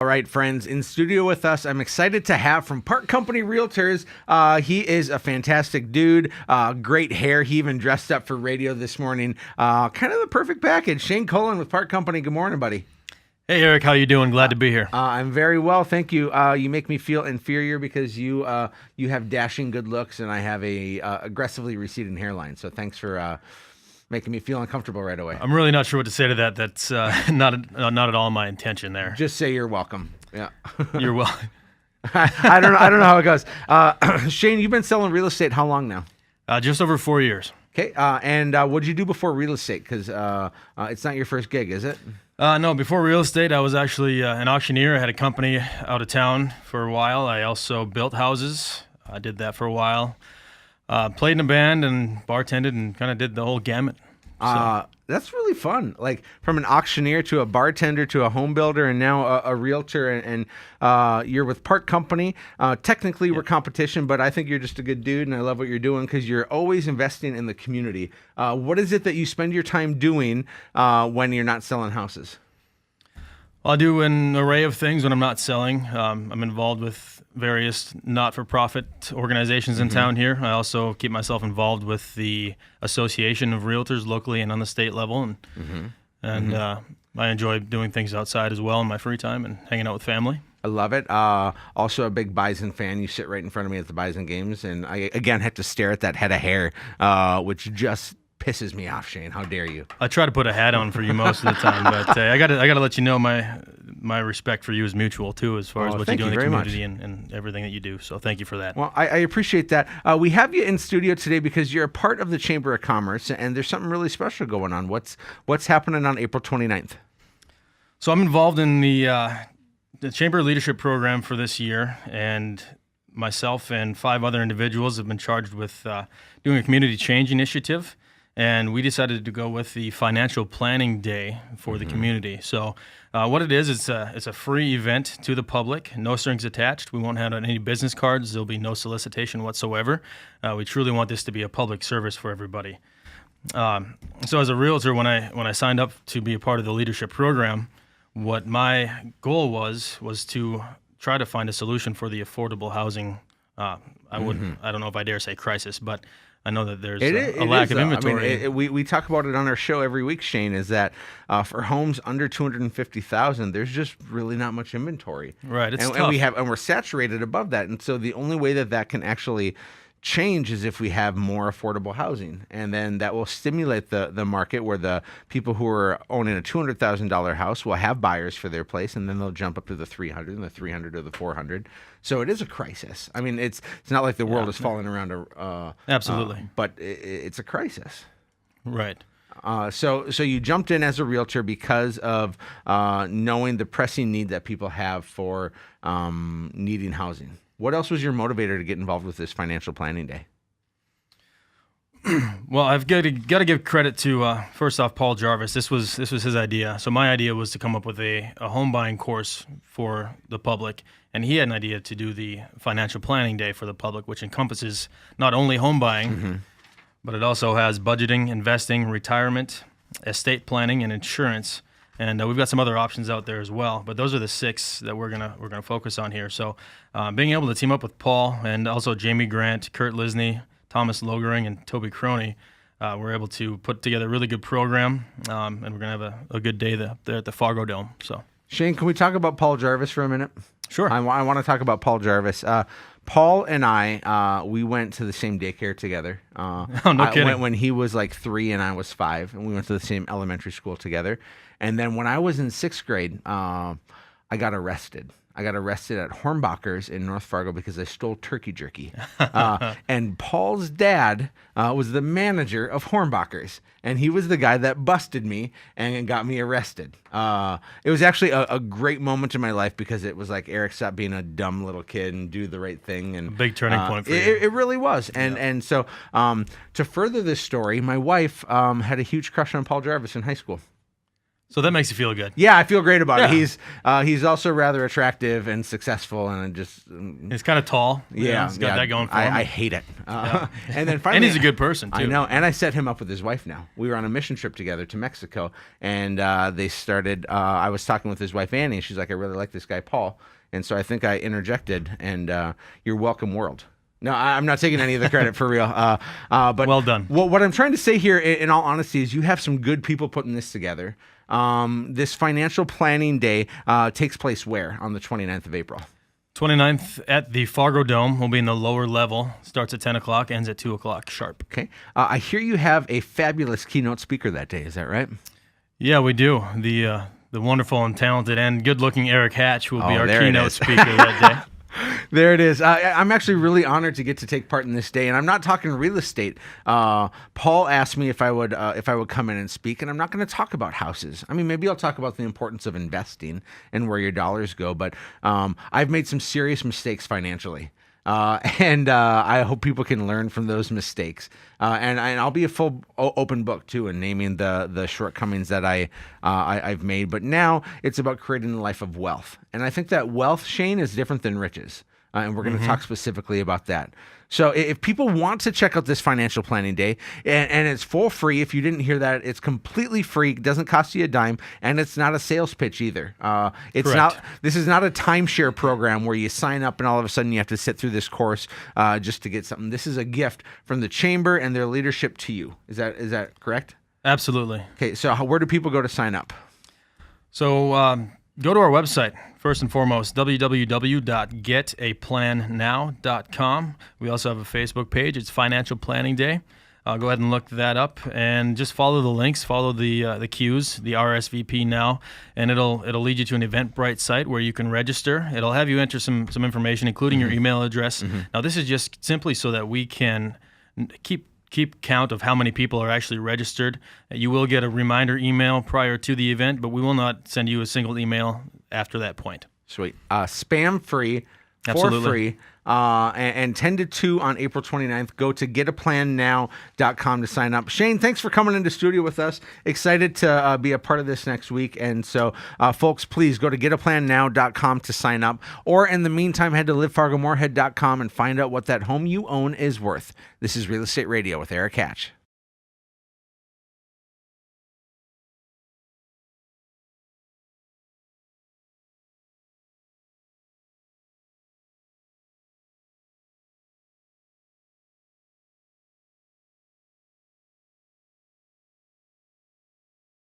All right, friends, in studio with us, I'm excited to have from Park Company Realtors. He is a fantastic dude, great hair. He even dressed up for radio this morning. Kind of the perfect package. Shane Cullen with Park Company. Good morning, buddy. Hey, Eric, how you doing? Glad to be here. I'm very well, thank you. You make me feel inferior because you have dashing good looks, and I have a aggressively receding hairline. So thanks for making me feel uncomfortable right away. I'm really not sure what to say to that. That's not at all my intention there. Just say you're welcome. Yeah. You're welcome. I don't know how it goes. Shane, you've been selling real estate how long now? Just over 4 years. Okay. And what did you do before real estate? Because it's not your first gig, is it? No, before real estate, I was actually an auctioneer. I had a company out of town for a while. I also built houses. I did that for a while. Played in a band and bartended and kind of did the whole gamut. So. That's really fun. Like from an auctioneer to a bartender to a home builder and now a realtor and you're with Park Company. Technically, we're competition, but I think you're just a good dude and I love what you're doing because you're always investing in the community. What is it that you spend your time doing when you're not selling houses? I'll do an array of things when I'm not selling. I'm involved with various not-for-profit organizations in town here. I also keep myself involved with the Association of Realtors locally and on the state level, and I enjoy doing things outside as well in my free time and hanging out with family. I love it. Also a big Bison fan. You sit right in front of me at the Bison games, and I, again, have to stare at that head of hair, which just pisses me off, Shane. How dare you? I try to put a hat on for you most of the time, but I gotta let you know my respect for you is mutual too, as far as what you do in the community and everything that you do. So thank you for that. Well, I appreciate that. We have you in studio today because you're a part of the Chamber of Commerce, and there's something really special going on. What's happening on April 29th? So I'm involved in the Chamber Leadership Program for this year, and myself and 5 other individuals have been charged with doing a community change initiative. And we decided to go with the financial planning day for the community. So what it is, it's a free event to the public, no strings attached. We won't hand out any business cards. There'll be no solicitation whatsoever. We truly want this to be a public service for everybody. So as a realtor, when I signed up to be a part of the leadership program, what my goal was to try to find a solution for the affordable housing. I don't know if I dare say crisis, but I know that there's a lack of inventory. I mean, we talk about it on our show every week, Shane, is that for homes under $250,000, there's just really not much inventory. Right, it's tough. And we're saturated above that. And so the only way that can actually change is if we have more affordable housing, and then that will stimulate the market where the people who are owning a $200,000 house will have buyers for their place, and then they'll jump up to the 300 and the 300 or the 400. So it is a crisis. I mean, it's not like the world is falling around. Absolutely, but it's a crisis. Right. So you jumped in as a realtor because of knowing the pressing need that people have for needing housing. What else was your motivator to get involved with this financial planning day? Well, I've got to give credit to first off Paul Jarvis. This was his idea. So my idea was to come up with a home buying course for the public, and he had an idea to do the financial planning day for the public, which encompasses not only home buying, but it also has budgeting, investing, retirement, estate planning, and insurance. And we've got some other options out there as well, but those are the 6 that we're gonna focus on here. So, being able to team up with Paul and also Jamie Grant, Kurt Lisney, Thomas Logering, and Toby Croney, we're able to put together a really good program, and we're gonna have a good day there at the Fargo Dome. So, Shane, can we talk about Paul Jarvis for a minute? Sure. I want to talk about Paul Jarvis. Paul and I, we went to the same daycare together. Oh, no kidding. When he was like 3 and I was 5, and we went to the same elementary school together. And then when I was in 6th grade, I got arrested. I got arrested at Hornbacher's in North Fargo because I stole turkey jerky. And Paul's dad was the manager of Hornbacher's, and he was the guy that busted me and got me arrested. It was actually a great moment in my life because it was like Erik stopped being a dumb little kid and do the right thing. And a big turning point for you. It really was. And so to further this story, my wife had a huge crush on Paul Jarvis in high school. So that makes you feel good. Yeah, I feel great about it. Yeah. He's also rather attractive and successful, and just He's kind of tall. yeah, He's got that going for him. I hate it. And then finally, And he's a good person, too. I know, and I set him up with his wife now. We were on a mission trip together to Mexico, and they started. I was talking with his wife Annie, and she's like, "I really like this guy Paul," and so I think I interjected, and "You're welcome, world." No, I'm not taking any of the credit for real. But Well done. What I'm trying to say here, in all honesty, is you have some good people putting this together. This financial planning day takes place where? On the 29th of April. 29th at the Fargo Dome. We'll be in the lower level. Starts at 10 o'clock, ends at 2 o'clock sharp. Okay. I hear you have a fabulous keynote speaker that day. Is that right? Yeah, we do. The wonderful and talented and good-looking Erik Hatch will be our there it keynote is. speaker that day. There it is. I'm actually really honored to get to take part in this day, and I'm not talking real estate. Paul asked me if I would come in and speak, and I'm not going to talk about houses. I mean, maybe I'll talk about the importance of investing and where your dollars go, but I've made some serious mistakes financially. And I hope people can learn from those mistakes. And I'll be a full open book too, in naming the shortcomings that I've made. But now it's about creating a life of wealth, and I think that wealth, Shane, is different than riches. And we're going to talk specifically about that. So if people want to check out this financial planning day, and it's full free, if you didn't hear that, it's completely free. It doesn't cost you a dime, and it's not a sales pitch either. It's Correct. not. This is not a timeshare program where you sign up and all of a sudden you have to sit through this course just to get something. This is a gift from the chamber and their leadership to you. Is that correct? Absolutely. Okay. So where do people go to sign up? So go to our website, first and foremost, www.getaplannow.com. We also have a Facebook page. It's Financial Planning Day. Go ahead and look that up and just follow the links, follow the cues, the RSVP now, and it'll lead you to an Eventbrite site where you can register. It'll have you enter some information, including your email address. Now, this is just simply so that we can keep count of how many people are actually registered. You will get a reminder email prior to the event, but we will not send you a single email after that point. Sweet. Spam free, for Absolutely. free, and 10 to 2 on April 29th. Go to getaplannow.com to sign up. Shane, thanks for coming into studio with us. Excited to be a part of this next week. And so, folks, please go to getaplannow.com to sign up. Or in the meantime, head to livefargomoorhead.com and find out what that home you own is worth. This is Real Estate Radio with Erik Hatch.